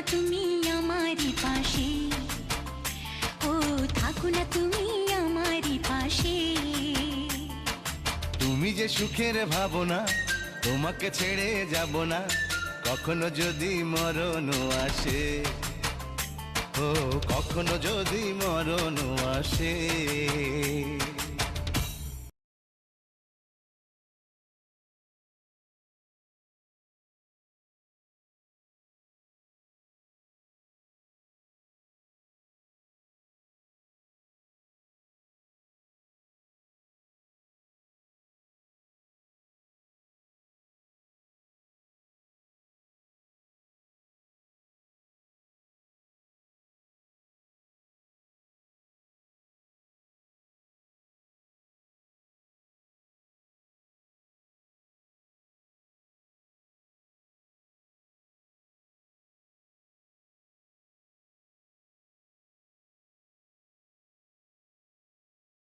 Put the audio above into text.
না তুমি আমারই পাশে, ও থাকো না তুমি আমারই পাশে। তুমি যে সুখের ভাবনা, তোমাকে ছেড়ে যাব না, কখনো যদি মরণ আসে, ও কখনো যদি মরণ আসে।